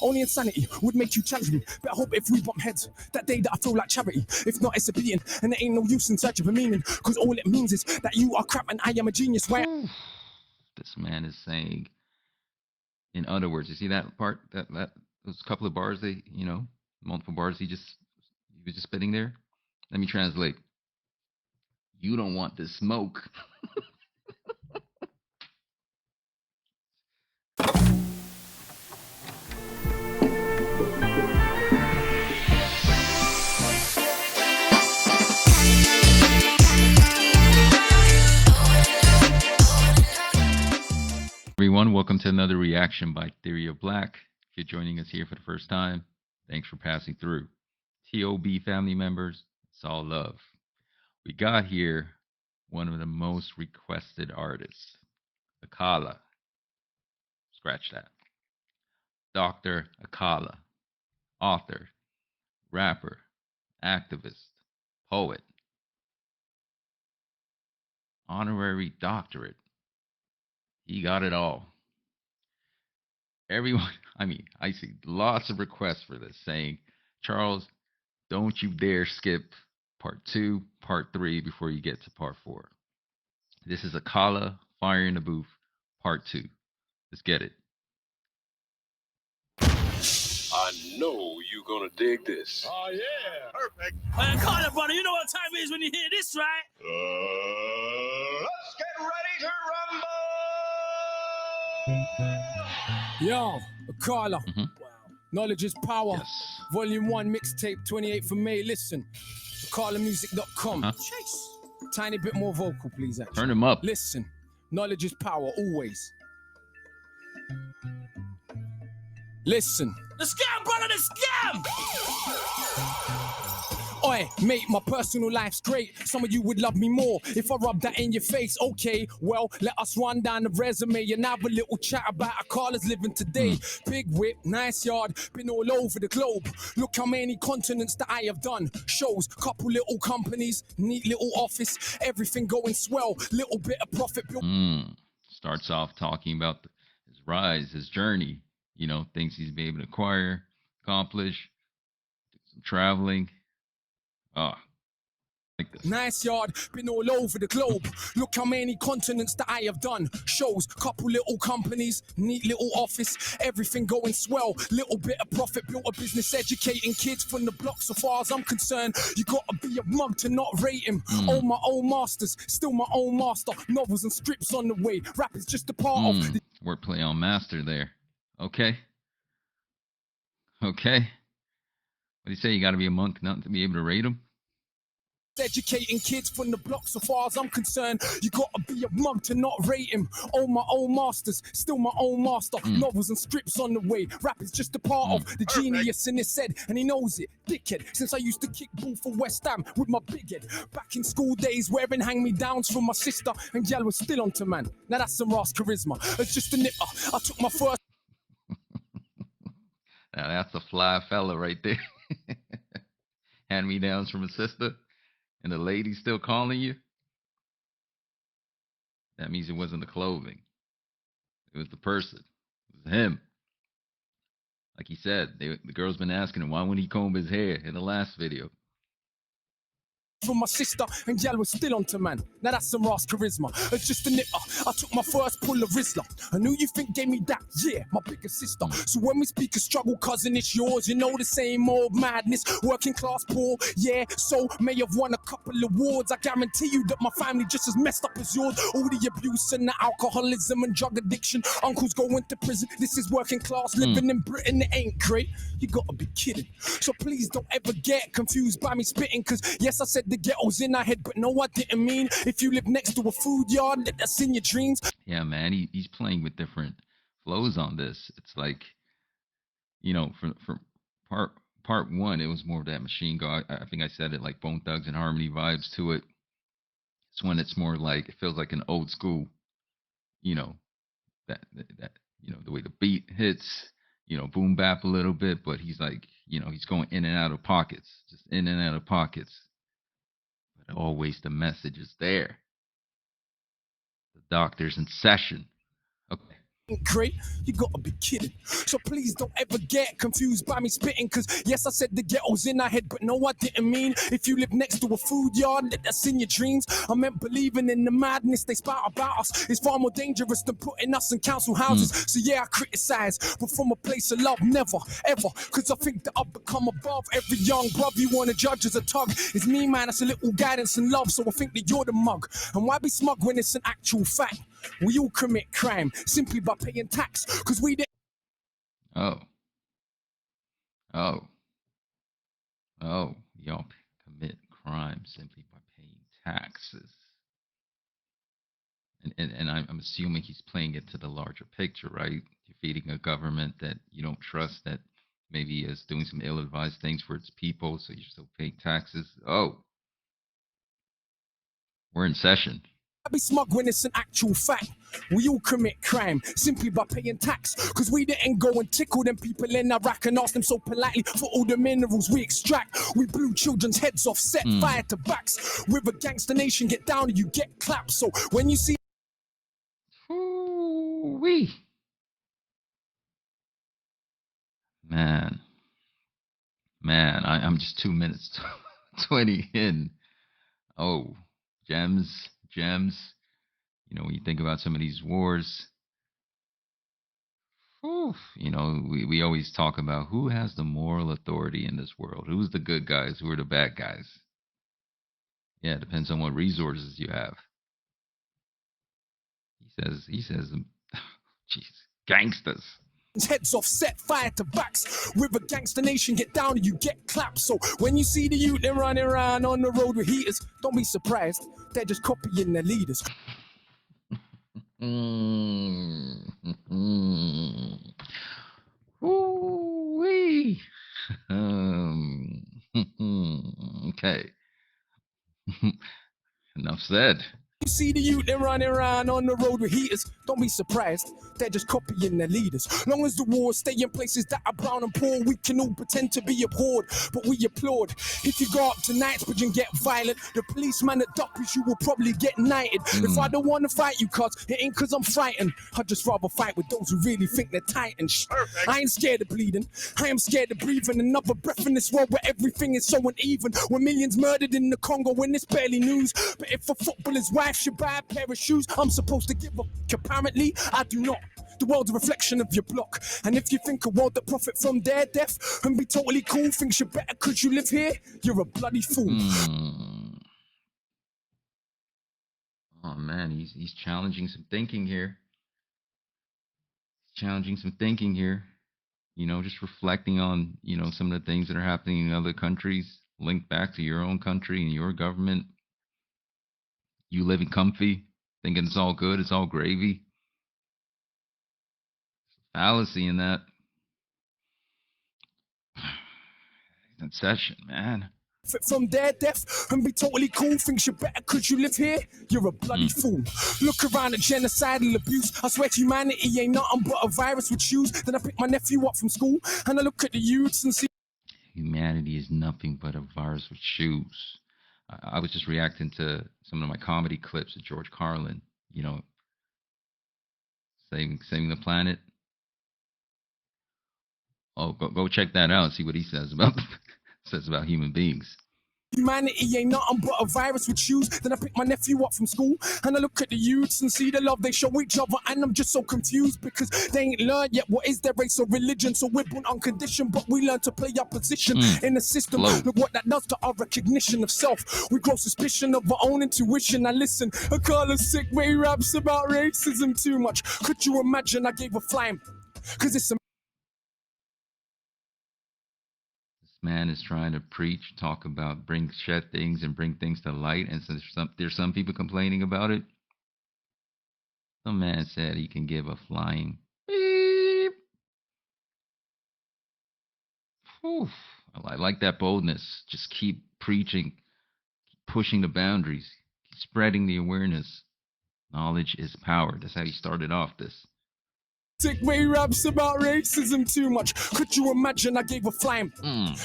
Only insanity would make you challenge me. But I hope if we bump heads, that day that I feel like charity. If not, it's a beating, and there ain't no use in search of a meaning. Cause all it means is that you are crap and I am a genius. Why? This man is saying, in other words, you see that part, that those couple of bars, they, multiple bars he was just spitting there. Let me translate. You don't want the smoke. Everyone, welcome to another reaction by Theory of Black. If you're joining us here for the first time, thanks for passing through. TOB family members, it's all love. We got here one of the most requested artists, Akala. Scratch that. Dr. Akala, author, rapper, activist, poet, honorary doctorate. He got it all. Everyone, I see lots of requests for this saying, Charles, don't you dare skip part 2, part 3 before you get to part 4. This is Akala, Fire in the Booth, part 2. Let's get it. I know you're gonna dig this. Oh yeah, perfect. Akala, brother, you know what time it is when you hear this, right? Let's get ready to rumble. Yo, Akala. Mhm. Knowledge is power. Yes. Volume 1, mixtape, 28th of May. Listen, AkalaMusic.com. Chase. Tiny bit more vocal, please, actually. Turn him up. Listen, knowledge is power, always. Listen. The scam, brother, the scam! Oi, mate, my personal life's great. Some of you would love me more if I rub that in your face. Okay, well, let us run down the resume and have a little chat about Akala's living today. Big whip, nice yard, been all over the globe. Look how many continents that I have done. Shows, couple little companies, neat little office, everything going swell. Little bit of profit built. Starts off talking about his rise, his journey, things he's been able to acquire, accomplish, do some traveling. Like this. Nice yard, been all over the globe. Look how many continents that I have done. Shows, couple little companies, neat little office, everything going swell. Little bit of profit, built a business educating kids from the block. So far as I'm concerned, you gotta be a mug to not rate him. Own my own masters, still my own master. Novels and scripts on the way. Rap is just a part of the wordplay on master there. Okay. What do you say? You got to be a monk not to be able to rate him? educating kids from the block. So far as I'm concerned, you gotta be a mug to not rate him. Own my own masters, still my own master. Novels and scripts on the way. Rap is just a part of the genius in his head, and he knows it. Dickhead, since I used to kick ball for West Ham with my big head. Back in school days, wearing hand-me-downs from my sister, and gal was still onto man. Now that's some Ross charisma. It's just a nipper. I took my first. Now that's a fly fella right there. Hand-me-downs from a sister. And the lady's still calling you? That means it wasn't the clothing. It was the person. It was him. Like he said, the girl's been asking him, why wouldn't he comb his hair in the last video? From my sister, and gal was still onto man. Now that's some Ross charisma. It's just a nipper. I took my first pull of Rizla. I knew you think gave me that, yeah, my bigger sister. So when we speak of struggle, cousin, it's yours. You know the same old madness. Working class poor, yeah. So may have won a couple awards. I guarantee you that my family just as messed up as yours. All the abuse and the alcoholism and drug addiction. Uncles going to prison. This is working class living in Britain. It ain't great. You gotta be kidding. So please don't ever get confused by me spitting. Cause yes, I said the ghetto's in our head, but no, I didn't mean if you live next to a food yard, that's in your dreams. Yeah, man, he's playing with different flows on this. It's like, from part one, it was more of that machine gun. I think I said it, like Bone Thugs and Harmony vibes to it. It's when it's more like, it feels like an old school, that the way the beat hits, boom bap a little bit, but he's like, he's going in and out of pockets, just in and out of pockets. But always the message is there. The doctor's in session. Okay. great, you gotta be kidding. So please don't ever get confused by me spitting, cause yes, I said the ghetto's in our head, but no, I didn't mean if you live next to a food yard, let us in your dreams. I meant believing in the madness they spout about us is far more dangerous than putting us in council houses. So yeah, I criticize, but from a place of love, never, ever, cause I think that I've become above every young brother you wanna judge as a tug. It's me, man, it's a little guidance and love, so I think that you're the mug. And why be smug when it's an actual fact? We all commit crime simply by paying tax, cause we didn't. Oh, oh, oh, y'all commit crime simply by paying taxes. And I'm assuming he's playing it to the larger picture, right? You're feeding a government that you don't trust, that maybe is doing some ill-advised things for its people, so you're still paying taxes. Oh, we're in session. I be smug when it's an actual fact. We all commit crime simply by paying tax, cause we didn't go and tickle them people in Iraq and ask them so politely for all the minerals we extract. We blew children's heads off, set fire to backs. With a gangster nation, get down and you get clapped. So when you see Ooh-wee. Man, I'm just 2 minutes 20 in. Oh, gems. You know, when you think about some of these wars, you know, we always talk about who has the moral authority in this world. Who's the good guys? Who are the bad guys? Yeah, it depends on what resources you have. He says, jeez, gangsters. heads off, set fire to backs. With a gangster nation, get down and you get clapped. So when you see the youth them running around on the road with heaters, don't be surprised. They're just copying their leaders. Ooh-wee. Okay. Enough said. You see the youth them running around on the road with heaters, don't be surprised. They're just copying their leaders. Long as the wars stay in places that are brown and poor, we can all pretend to be abhorred, but we applaud. If you go up to Knightsbridge and get violent, the policeman that duckers you will probably get knighted. If I don't want to fight you, cuz it ain't cause I'm frightened. I'd just rather fight with those who really think they're titans. I ain't scared of bleeding, I am scared of breathing another breath in this world where everything is so uneven. When millions murdered in the Congo when it's barely news. But if a footballer's wife should buy a pair of shoes, I'm supposed to give up. Apparently, I do not. The world's a reflection of your block. And if you think a world that profit from their death and be totally cool, thinks you're better cause you live here, you're a bloody fool. Oh man, he's challenging some thinking here. You know, just reflecting on, you know, some of the things that are happening in other countries, linked back to your own country and your government. You living comfy, thinking it's all good, it's all gravy. Fallacy in that. That session, man. From their death and be totally cool, thinks you're better cause you live here, you're a bloody fool. Look around at genocidal abuse, I swear humanity ain't nothing but a virus with shoes. Then I pick my nephew up from school and I look at the youths and see humanity is nothing but a virus with shoes. I was just reacting to some of my comedy clips of George Carlin, you know, saving the planet. Oh, go check that out and see what he says about human beings. humanity ain't nothing but a virus with shoes. Then I pick my nephew up from school and I look at the youths and see the love they show each other. And I'm just so confused because they ain't learned yet what is their race or religion. So we're born unconditioned, but we learn to play our position in the system. Look what that does to our recognition of self. We grow suspicion of our own intuition. I listen, Akala's sick, but he raps about racism too much. Could you imagine I gave a flying? Cause it's a man is trying to preach, talk about, shed things and bring things to light, and since there's some people complaining about it, some man said he can give a flying beep. Whew. I like that boldness. Just keep preaching, keep pushing the boundaries, keep spreading the awareness. Knowledge is power. That's how he started off this. Tick Way raps about racism too much. Could you imagine I gave a flying?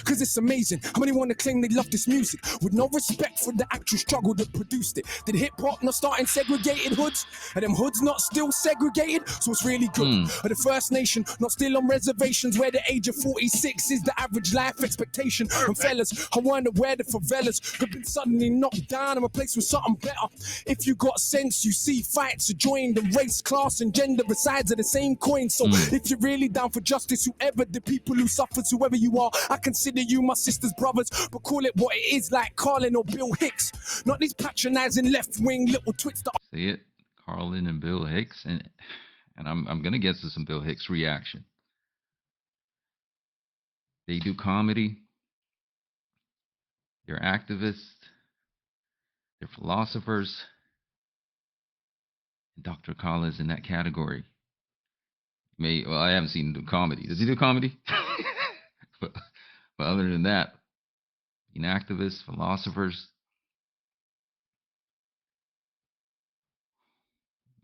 Cause it's amazing how many want to claim they love this music with no respect for the actual struggle that produced it. Did hip hop not start in segregated hoods? Are them hoods not still segregated? So it's really good. Are the First Nation not still on reservations where the age of 46 is the average life expectation? And fellas, I wonder where the favelas have been suddenly knocked down and replaced with something better. If you got sense, you see fights are joined, and race, class, and gender are sides of the same coin. So if you're really down for justice, whoever the people who suffers, whoever you are, I consider you my sister's brothers, but call it what it is, like Carlin or Bill Hicks. Not these patronizing left-wing little twits that See it, Carlin and Bill Hicks, and I'm gonna get to some Bill Hicks reaction. They do comedy. They're activists. They're philosophers. And Dr. Akala is in that category. Well, I haven't seen him do comedy. Does he do comedy? but other than that, being activists, philosophers,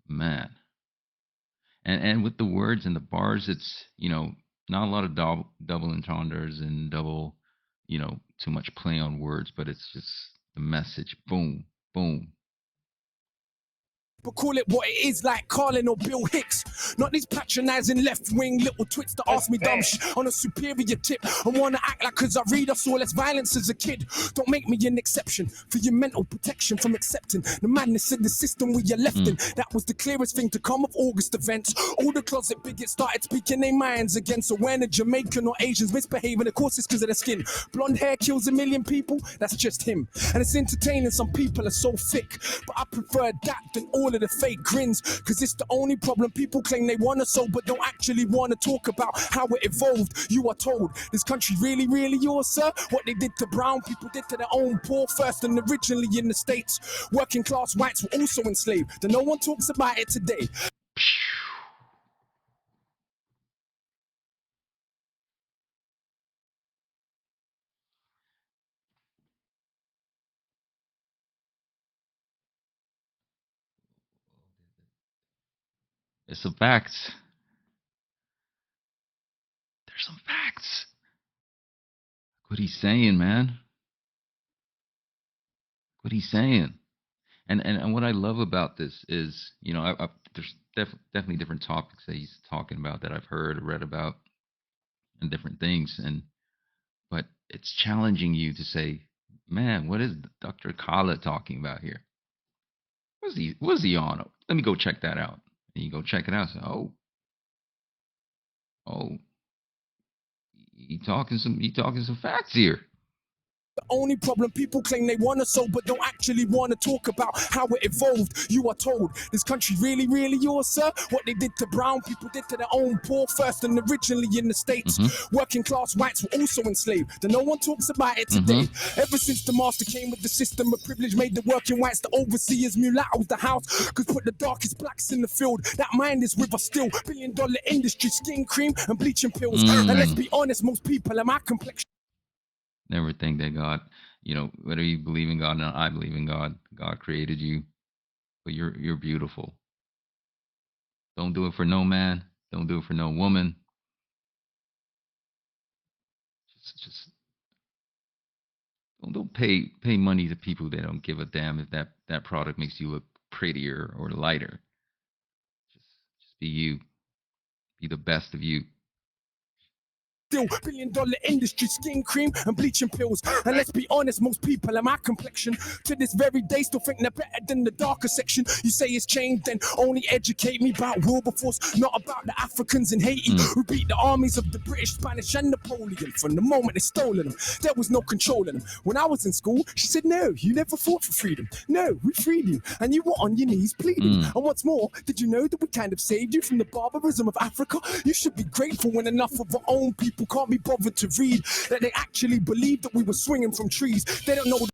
man. And with the words and the bars, it's, not a lot of double entendres and double, too much play on words, but it's just the message. Boom, boom. but call it what it is, like Carlin or Bill Hicks. Not these patronizing left-wing little twits that ask me dumb shit on a superior tip and wanna act like cause I read I saw less violence as a kid. Don't make me an exception for your mental protection from accepting the madness in the system we are left in. That was the clearest thing to come of August events. All the closet bigots started speaking their minds again. So when a Jamaican or Asians misbehaving, of course it's cause of their skin. Blonde hair kills a million people, that's just him. And it's entertaining, some people are so thick, but I prefer that than all of the fake grins, cause it's the only problem. People claim they wanna solve but don't actually wanna talk about how it evolved. You are told this country really, really yours, sir? What they did to brown people did to their own poor first, and originally in the States working class whites were also enslaved, and no one talks about it today. There's some facts. There's some facts. What he's saying, man. What he's saying. And what I love about this is, there's definitely different topics that he's talking about that I've heard or read about and different things. But it's challenging you to say, man, what is Dr. Akala talking about here? What's he on? Let me go check that out. And you go check it out. And say, oh, he talking some facts here. The only problem, people claim they wanna solve but don't actually wanna talk about how it evolved. You are told this country really, really yours, sir? What they did to brown people did to their own poor first, and originally in the States working class whites were also enslaved, and no one talks about it today. Ever since the master came with the system of privilege, made the working whites the overseers, mulattoes the house, could put the darkest blacks in the field. That mind is with us still. $1 billion industry, skin cream and bleaching pills. And let's be honest, most people are my complexion. Never think that God, whether you believe in God or not, I believe in God. God created you, but you're beautiful. Don't do it for no man. Don't do it for no woman. Just don't pay money to people that don't give a damn if that product makes you look prettier or lighter. Just be you. Be the best of you. Still, $1 billion industry, skin cream and bleaching pills. And let's be honest, most people are my complexion. To this very day, still think they're better than the darker section. You say it's changed, then only educate me about Wilberforce, not about the Africans in Haiti who beat the armies of the British, Spanish, and Napoleon. From the moment they stolen them, there was no controlling them. When I was in school, she said, no, you never fought for freedom. No, we freed you, and you were on your knees pleading. And what's more, did you know that we kind of saved you from the barbarism of Africa? You should be grateful when enough of our own people can't be bothered to read that they actually believe that we were swinging from trees. They don't know.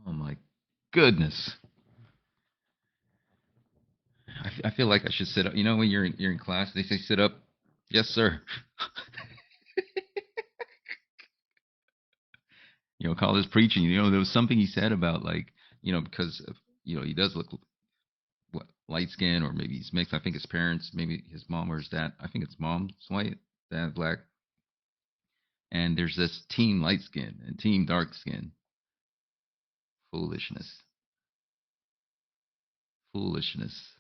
Oh my goodness. I feel like I should sit up. When you're in class, they say sit up. Yes, sir. Call this preaching. There was something he said about like because of, he does look what light skin, or maybe he's mixed. I think his parents, maybe his mom or his dad. I think it's mom's white, dad black. And there's this team light skin and team dark skin. Foolishness. Foolishness.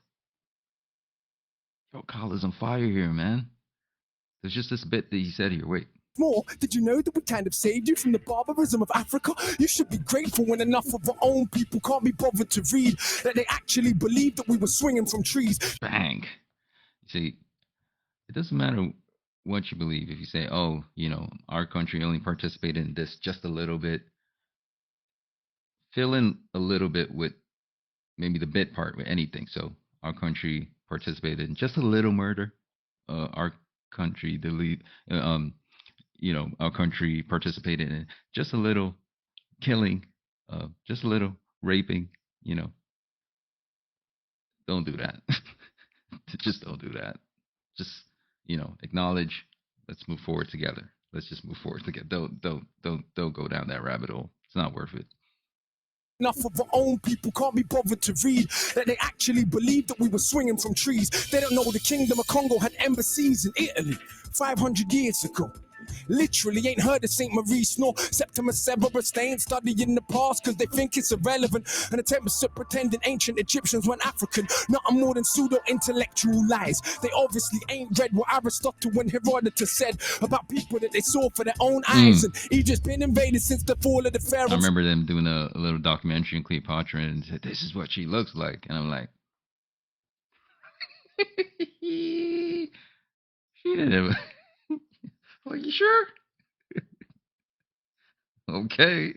Yo, Akala's on fire here, man. There's just this bit that he said here. Wait. More, did you know that we kind of saved you from the barbarism of Africa? You should be grateful when enough of our own people can't be bothered to read that they actually believed that we were swinging from trees. Bang. See, it doesn't matter what you believe. If you say, oh, our country only participated in this just a little bit, fill in a little bit with maybe the bit part with anything. So our country participated in just a little murder. Our country our country participated in just a little killing, just a little raping. Don't do that. Just don't do that. Just acknowledge. Let's move forward together. Let's just move forward together. Don't go down that rabbit hole. It's not worth it. Enough of our own people can't be bothered to read that they actually believed that we were swinging from trees. They don't know the Kingdom of Congo had embassies in Italy 500 years ago. Literally ain't heard of St. Maurice nor Septimus Severus. They ain't studying the past because they think it's irrelevant and attempt to pretending ancient Egyptians weren't African. Nothing more than pseudo-intellectual lies. They obviously ain't read what Aristotle and Herodotus said about people that they saw for their own eyes. And Egypt's been invaded since the fall of the pharaohs. I remember them doing a little documentary on Cleopatra and said, this is what she looks like. And I'm like, she didn't have... Are you sure? Okay.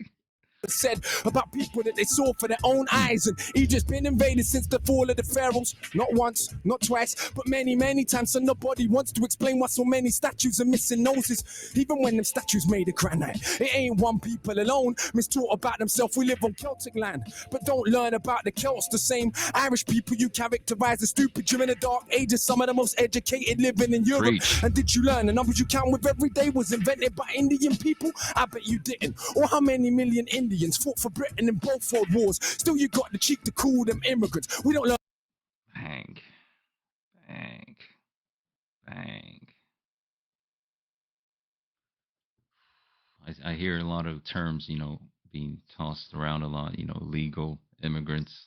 Said about people that they saw for their own eyes, and Egypt's been invaded since the fall of the pharaohs. Not once, not twice, but many, many times. So nobody wants to explain why so many statues are missing noses. Even when them statues made of granite, it ain't one people alone mistaught about themselves. We live on Celtic land, but don't learn about the Celts. The same Irish people you characterize as stupid during the Dark Ages. Some of the most educated living in Europe. Preach. And did you learn the numbers you count with every day was invented by Indian people? I bet you didn't. Or how many million Indians fought for Britain in both world wars. Still you got the cheek to call them immigrants. We don't learn. Bang. Bang. Bang. I hear a lot of terms, being tossed around a lot, legal immigrants,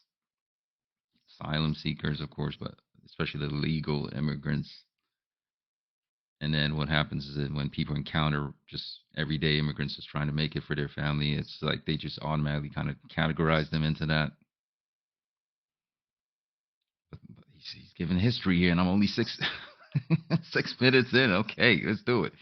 asylum seekers, of course, but especially the legal immigrants. And then what happens is that when people encounter just everyday immigrants just trying to make it for their family, it's like they just automatically kind of categorize them into that. But he's giving history here, and I'm only 6 minutes in. Okay, let's do it.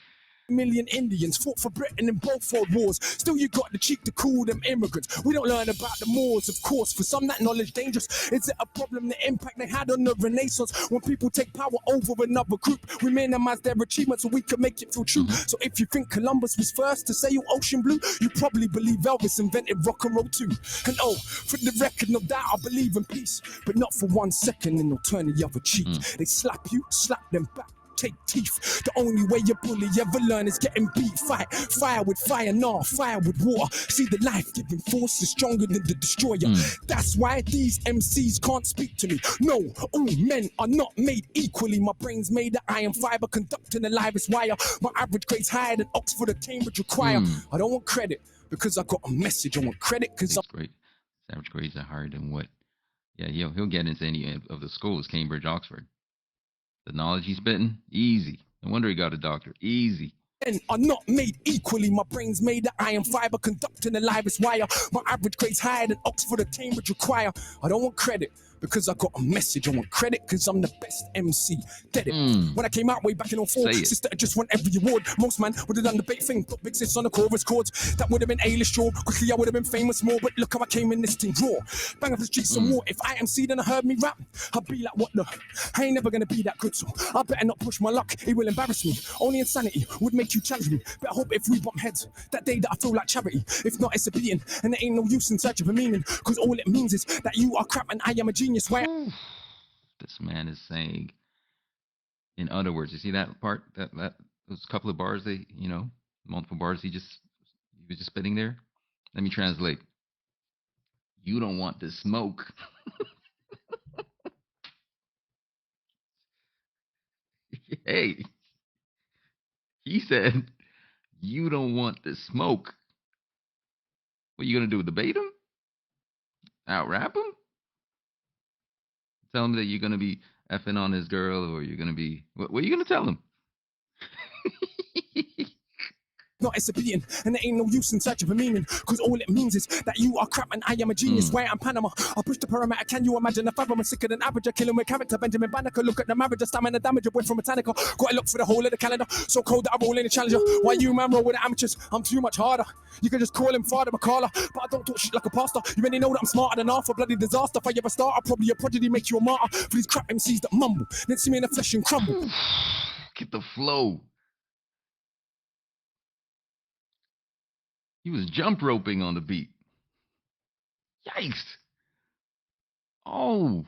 Million Indians fought for Britain in both world wars. Still you got the cheek to call them immigrants. We don't learn about the Moors, of course. For some that knowledge dangerous. Is it a problem, the impact they had on the Renaissance? When people take power over another group, we minimize their achievements so we can make it feel true. So if you think Columbus was first to sail ocean blue, you probably believe Elvis invented rock and roll too. And oh, for the record, no doubt I believe in peace, but not for 1 second and they'll turn the other cheek. They slap you, slap them back. Take teeth. The only way you bully ever learn is getting beat. Fight fire with fire, nah, fire with water. See, the life-giving force is stronger than the destroyer. That's why these MCs can't speak to me. No, all men are not made equally. My brain's made of iron fiber, conducting the livest wire. My average grade's higher than Oxford or Cambridge require. I don't want credit because I got a message. I want credit because I'm great. His average grades are higher than what? Yeah, he'll get into any of the schools, Cambridge, Oxford. The knowledge he's spitting, easy. No wonder he got a doctor. Easy. Men are not made equally. My brain's made of iron fiber, conducting the livest wire. My average grade's higher than Oxford or Cambridge require. I don't want credit because I got a message. I want credit because I'm the best MC. Get it? When I came out way back in 04, sister just won every award. Most man would have done the bait thing, put big sis on the chorus chords. That would have been A-list draw. Quickly I would have been famous more, but look how I came in this thing raw. Bang up the streets some more. If I MC then I heard me rap, I'd be like, what the? I ain't never gonna be that good, so I better not push my luck. It will embarrass me. Only insanity would make you challenge me. But I hope if we bump heads, that day that I feel like charity. If not, it's a beating, and there ain't no use in search of a meaning. Cause all it means is that you are crap and I am a genius. Why? This man is saying, in other words, you see that part, that those couple of bars, multiple bars he was just spitting there. Let me translate. You don't want the smoke. Hey, he said, you don't want the smoke. What are you going to do? Debate him? Out rap him? Tell him that you're going to be effing on his girl, or you're going to be. What are you going to tell him? No, it's a beating, and there ain't no use in search of a meaning, cause all it means is that you are crap and I am a genius. Where I'm Panama, I push the parameter. Can you imagine if I'm sicker than average? A killing with character. Benjamin Banneker, look at the marriage, a stamina damage, a went from Metallica. Gotta look for the whole of the calendar. So cold that I roll in the challenger. Why you man roll with the amateurs? I'm too much harder. You can just call him Father Akala, but I don't talk shit like a pastor. You already know that I'm smarter than half a bloody disaster. If I ever start, I'll probably a prodigy, make you a martyr for these crap MCs that mumble. Then see me in the flesh and crumble. Get the flow. He was jump roping on the beat. Yikes. Oh.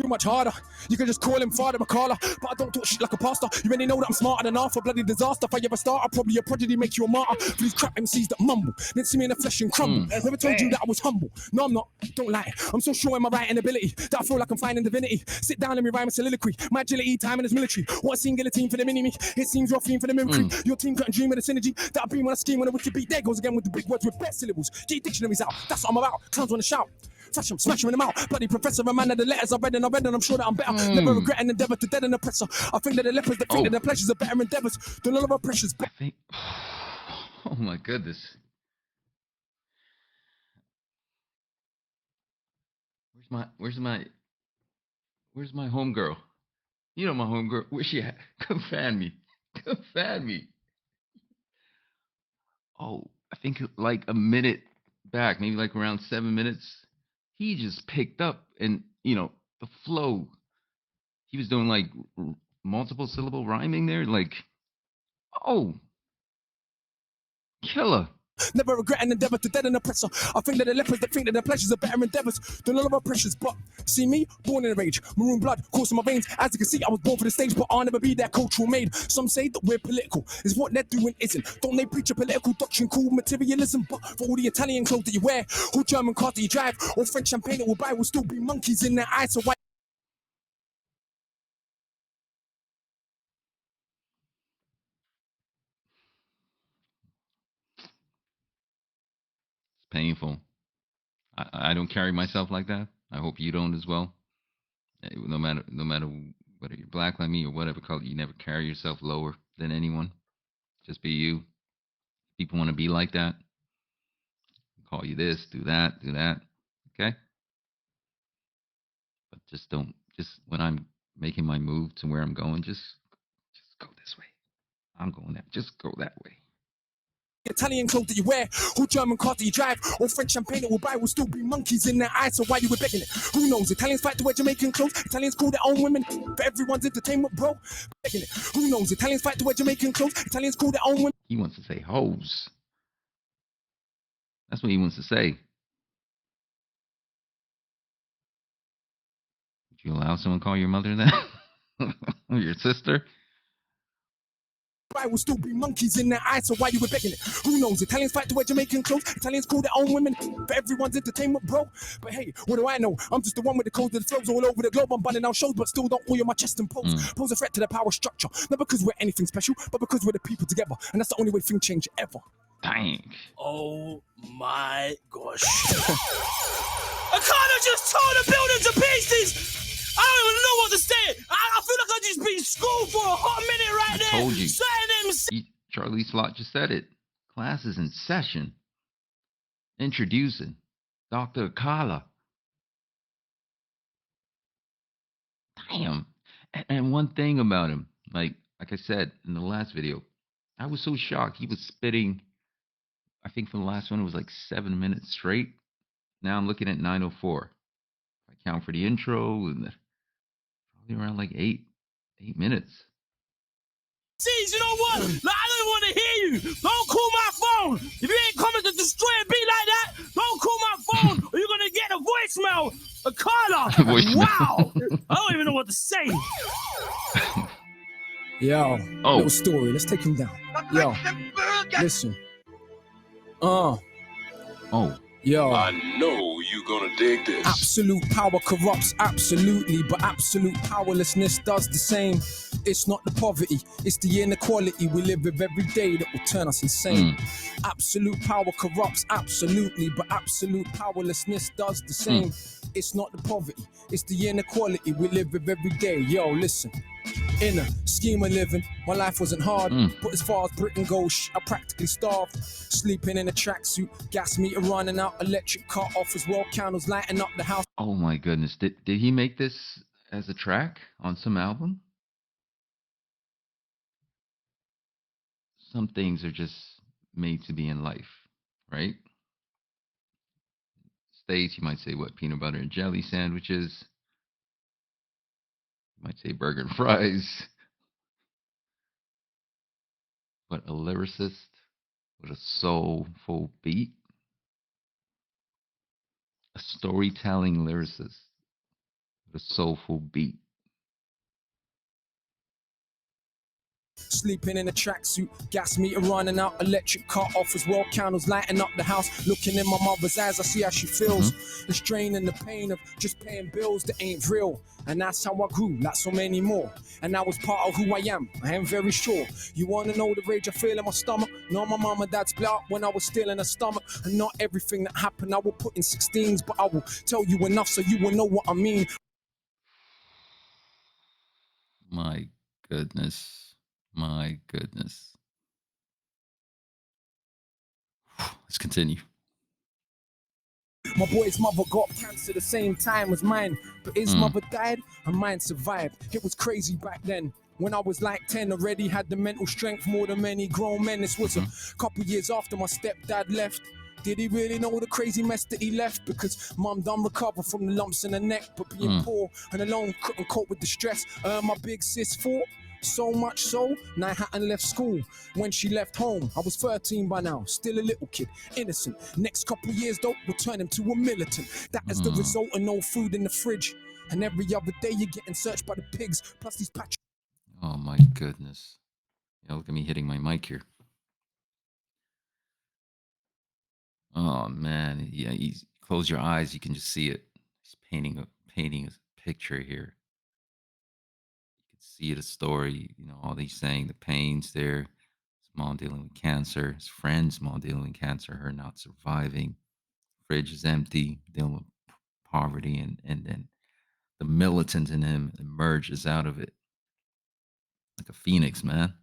Too much harder. You can just call him Father Akala, but I don't talk shit like a pastor. You already know that I'm smarter than half a bloody disaster. If I ever start, I'll probably a prodigy, make you a martyr for these crap MCs that mumble. Then see me in the flesh and crumble. Never told you that I was humble. No, I'm not. Don't lie. I'm so sure in my writing ability that I feel like I'm finding divinity. Sit down, let me rhyme a soliloquy. My agility, time in this military. What a scene, guillotine for the mini-me. It seems you're a fiend for the mimicry. Your team couldn't dream of the synergy that I bring when I scheme on a wicked beat. There goes again with the big words with best syllables. Get your dictionaries out. That's what I'm about. Clowns wanna shout. Touch him, smash him in the mouth. Bloody professor, a man of the letters I read, and I'm sure that I'm better. Never regret an endeavor to dead an oppressor. I think that the lepers that think that their pleasures are better endeavors than all of our pressures. I think. Oh my goodness. Where's my homegirl? You know my homegirl. Where's she at? Come fan me. Come fan me. Oh, I think like a minute back, maybe like around 7 minutes, he just picked up, and the flow. He was doing like multiple syllable rhyming there, like, oh, killer. Never regret an endeavor to dead an oppressor. I think that the lepers that think that their pleasures are better endeavors than all of our pressures. But see me, born in a rage, maroon blood coursing my veins. As you can see, I was born for the stage, but I'll never be that cultural maid. Some say that we're political, is what they're doing isn't. Don't they preach a political doctrine called materialism? But for all the Italian clothes that you wear, or German cars that you drive, or French champagne that we'll buy, will still be monkeys in their eyes. So why? Painful. I don't carry myself like that. I hope you don't as well. No matter whether you're black like me or whatever color, you never carry yourself lower than anyone. Just be you. People want to be like that. Call you this, do that, okay? But just don't. Just when I'm making my move to where I'm going, just go this way. I'm going that. Just go that way. Italian clothes that you wear, or German cars that you drive, or French champagne that we'll buy, will still be monkeys in their eyes. So why you were begging it? Who knows? Italians fight to wear Jamaican clothes. Italians call their own women for everyone's entertainment, bro. Begging it. Who knows? Italians fight to wear Jamaican clothes. Italians call their own women. He wants to say hoes. That's what he wants to say. Would you allow someone to call your mother that? Or your sister? I will still be monkeys in their eyes, so why you were begging it? Who knows? Italians fight to wear Jamaican clothes. Italians call their own women for everyone's entertainment, bro. But hey, what do I know? I'm just the one with the codes that flows all over the globe. I'm bunning out shows, but still don't oil my chest and pose. Pose a threat to the power structure. Not because we're anything special, but because we're the people together. And that's the only way things change ever. Dang. Oh my gosh. Akala just tore the building to pieces. I don't even know what to say. I feel like I just been schooled for a hot minute right there. Told you. Saying them. Charlie Slot just said it. Class is in session. Introducing Dr. Akala. Damn. And one thing about him, like I said in the last video, I was so shocked. He was spitting, I think for the last one, it was like 7 minutes straight. Now I'm looking at 9:04. I count for the intro, and probably around like 8 minutes. See, you know what? Like, I don't want to hear you. Don't call my phone. If you ain't coming to destroy a beat like that, don't call my phone or you're going to get a voicemail. Akala. Wow. I don't even know what to say. Yo, little story. Let's take him down. Yo, listen. Yo. I know you gonna dig this. Absolute power corrupts, absolutely, but absolute powerlessness does the same. It's not the poverty, it's the inequality we live with every day that will turn us insane. Absolute power corrupts, absolutely, but absolute powerlessness does the same. It's not the poverty, it's the inequality we live with every day. Yo, listen. In a scheme of living, my life wasn't hard, but as far as Britain goes, I practically starved. Sleeping in a tracksuit, gas meter running out, electric cut off as well, candles lighting up the house. Oh my goodness. Did he make this as a track on some album? Some things are just made to be in life, right? States, you might say what, peanut butter and jelly sandwiches. You might say burger and fries. But a lyricist with a soulful beat, a storytelling lyricist with a soulful beat. Sleeping in a tracksuit, gas meter running out, electric cut off as well, candles lighting up the house. Looking in my mother's eyes, I see how she feels. The strain and the pain of just paying bills that ain't real. And that's how I grew, like so many more. And that was part of who I am very sure. You wanna know the rage I feel in my stomach? No, my mom and dad's blood when I was still in her stomach. And not everything that happened I will put in 16s, but I will tell you enough so you will know what I mean. My goodness. My goodness. Let's continue. My boy's mother got cancer the same time as mine, but his mother died and mine survived. It was crazy back then. When I was like 10, already had the mental strength more than many grown men. This was a couple years after my stepdad left. Did he really know the crazy mess that he left? Because mum done recover from the lumps in her neck, but being poor and alone couldn't cope with the stress. My big sis fought. So much so, now I hadn't left school. When she left home, I was 13 by now, still a little kid, innocent. Next couple years though, will turn him to a militant. That is the result of no food in the fridge. And every other day you're getting searched by the pigs, plus these patches. Oh my goodness. Yeah, look at me hitting my mic here. Oh man. Yeah, close your eyes, you can just see it. He's painting a picture here. You can see the story, all these saying the pains there. His mom dealing with cancer, his friend's mom dealing with cancer, her not surviving. Fridge is empty, dealing with poverty, and then the militant in him emerges out of it like a phoenix, man.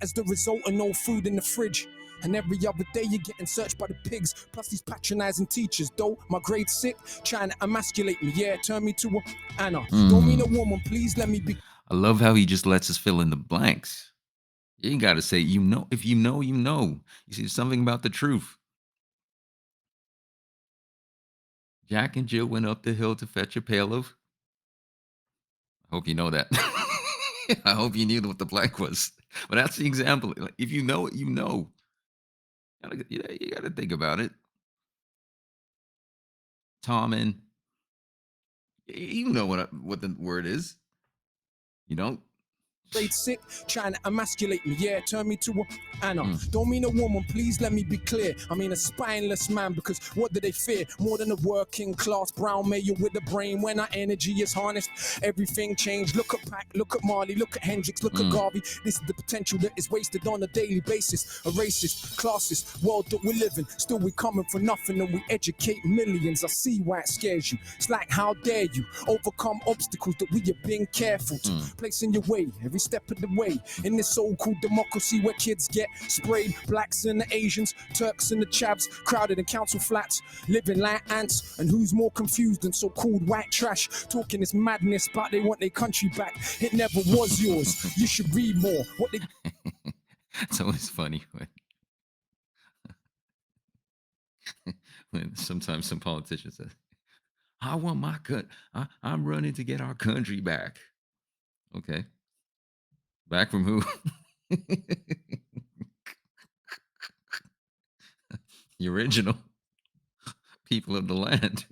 As the result of no food in the fridge. And every other day you're getting searched by the pigs, plus these patronizing teachers. Though my grade's sick, trying to emasculate me, yeah, turn me to a Anna. Don't mean a woman, please let me be. I love how he just lets us fill in the blanks. You ain't got to say, if you know, you know. You see, something about the truth. Jack and Jill went up the hill to fetch a pail of. I hope you know that. I hope you knew what the blank was. But that's the example. Like, if you know it, you know. You got to think about it. Tom and you know what the word is. You don't. Grade sick, trying to emasculate me, yeah, turn me to a Anna. Don't mean a woman, please let me be clear. I mean a spineless man, because what do they fear? More than a working class brown male with a brain. When our energy is harnessed, everything changed. Look at Pac, look at Marley, look at Hendrix, look at Garvey. This is the potential that is wasted on a daily basis. A racist, classist world that we're living. Still we coming for nothing and we educate millions. I see why it scares you. It's like, how dare you overcome obstacles that we have been careful to place in your way every step of the way. In this so-called democracy where kids get sprayed, blacks and the Asians, Turks and the Chavs, crowded in council flats, living like ants. And who's more confused than so-called white trash, talking this madness about they want their country back. It never was yours. You should read more. What they It's always funny when sometimes some politicians say, I want my I'm running to get our country back. Okay. Back from who? The original people of the land.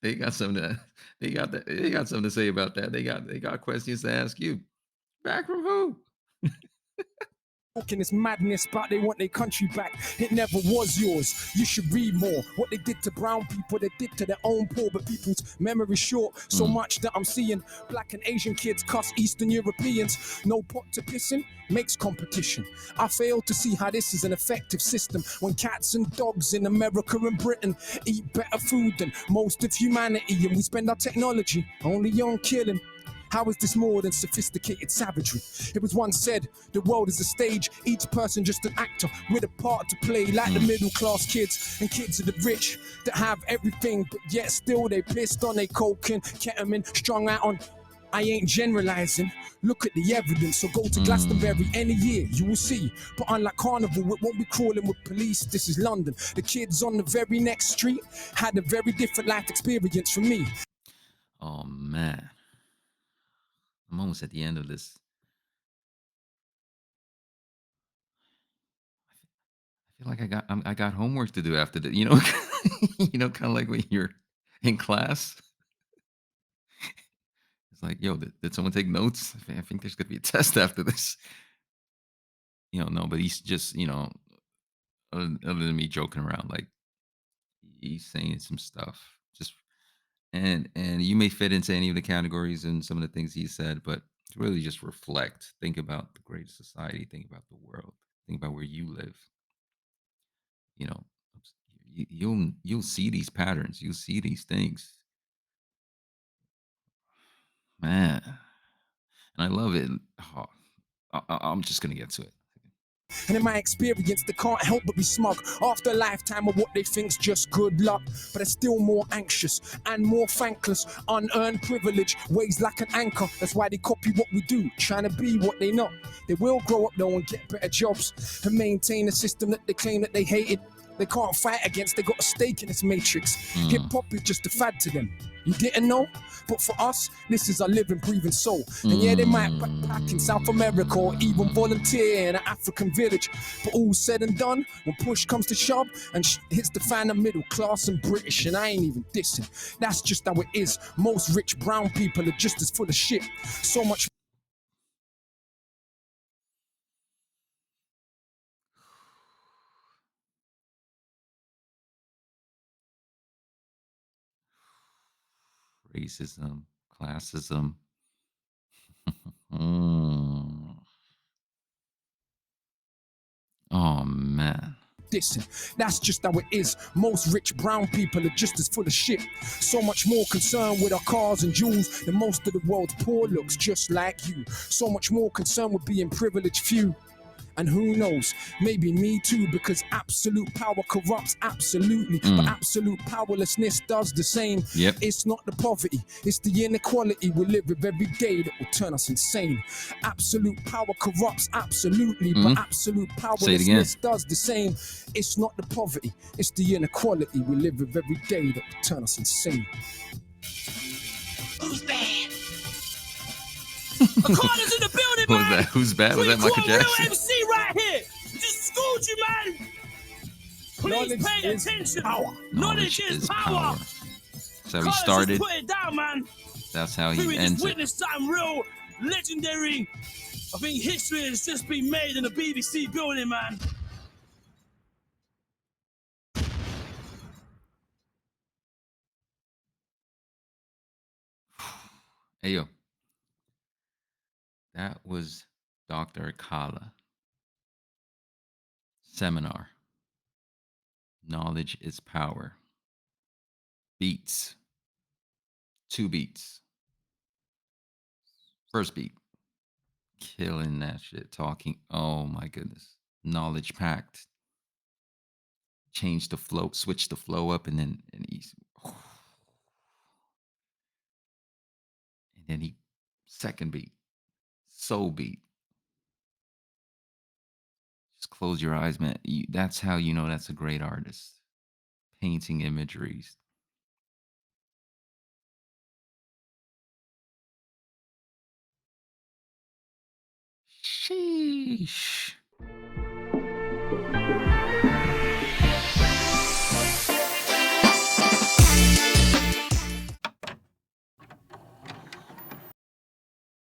They got something to they got something to say about that. They got questions to ask you. Back from who? talking this madness about they want their country back. It never was yours. You should read more. What they did to brown people, they did to their own poor, but people's memory short. So much that I'm seeing black and Asian kids cuss Eastern Europeans. No pot to piss in makes competition. I fail to see how this is an effective system when cats and dogs in America and Britain eat better food than most of humanity, and we spend our technology only on killing. How is this more than sophisticated savagery? It was once said, the world is a stage, each person just an actor with a part to play, like the middle class kids and kids of the rich that have everything, but yet still they pissed on they coke and ketamine, strung out on. I ain't generalizing. Look at the evidence. So go to Glastonbury any year, you will see. But unlike Carnival, it won't be crawling with police. This is London. The kids on the very next street had a very different life experience from me. Oh man, I'm almost at the end of this. I feel like I got homework to do after the, you know, kind of like when you're in class. It's like, yo, did someone take notes? I think there's gonna be a test after this. No, but he's just, other than me joking around, like he's saying some stuff. Just and you may fit into any of the categories and some of the things he said, but to really just reflect, think about the great society, think about the world, think about where you live. You know, you'll see these patterns, you'll see these things, man. And I love it. Oh, I'm just gonna get to it. And in my experience, they can't help but be smug after a lifetime of what they think's just good luck. But they're still more anxious and more thankless. Unearned privilege weighs like an anchor. That's why they copy what we do, trying to be what they not. They will grow up though and get better jobs and maintain a system that they claim that they hated. They can't fight against, they got a stake in this matrix. Hip-hop is just a fad to them. You didn't know? But for us, this is our living, breathing soul. And yeah, they might backpack in South America or even volunteer in an African village. But all said and done, when push comes to shove and hits the fan of middle class and British, and I ain't even dissing. That's just how it is. Most rich brown people are just as full of shit. So much. Racism, classism. Mm. Oh man. Dissing. That's just how it is. Most rich brown people are just as full of shit. So much more concerned with our cars and jewels than most of the world's poor looks just like you. So much more concerned with being privileged few. And who knows, maybe me too, because absolute power corrupts absolutely, but absolute powerlessness does the same. Yep. It's not the poverty, it's the inequality we live with every day that will turn us insane. Absolute power corrupts absolutely, but absolute powerlessness does the same. It's not the poverty, it's the inequality we live with every day that will turn us insane. Who's bad? Akala's in the building, What was man. that? Who's bad? Was that Michael Jackson? Real MC right here. Just schooled you, man. Please pay attention. Power. Knowledge is power. That's how he Akala started. just put it down, man. That's how I think he we ends just it. witnessed something real legendary. I think history has just been made in the BBC building, man. Hey yo, that was Dr. Akala seminar. Knowledge is power. Beats. 2 beats. First beat. Killing that shit. Talking. Oh my goodness. Knowledge packed. Change the flow. Switch the flow up, and he's. And then he. Second beat. Soul beat. Just close your eyes, man. That's how you know that's a great artist. Painting imageries. Sheesh.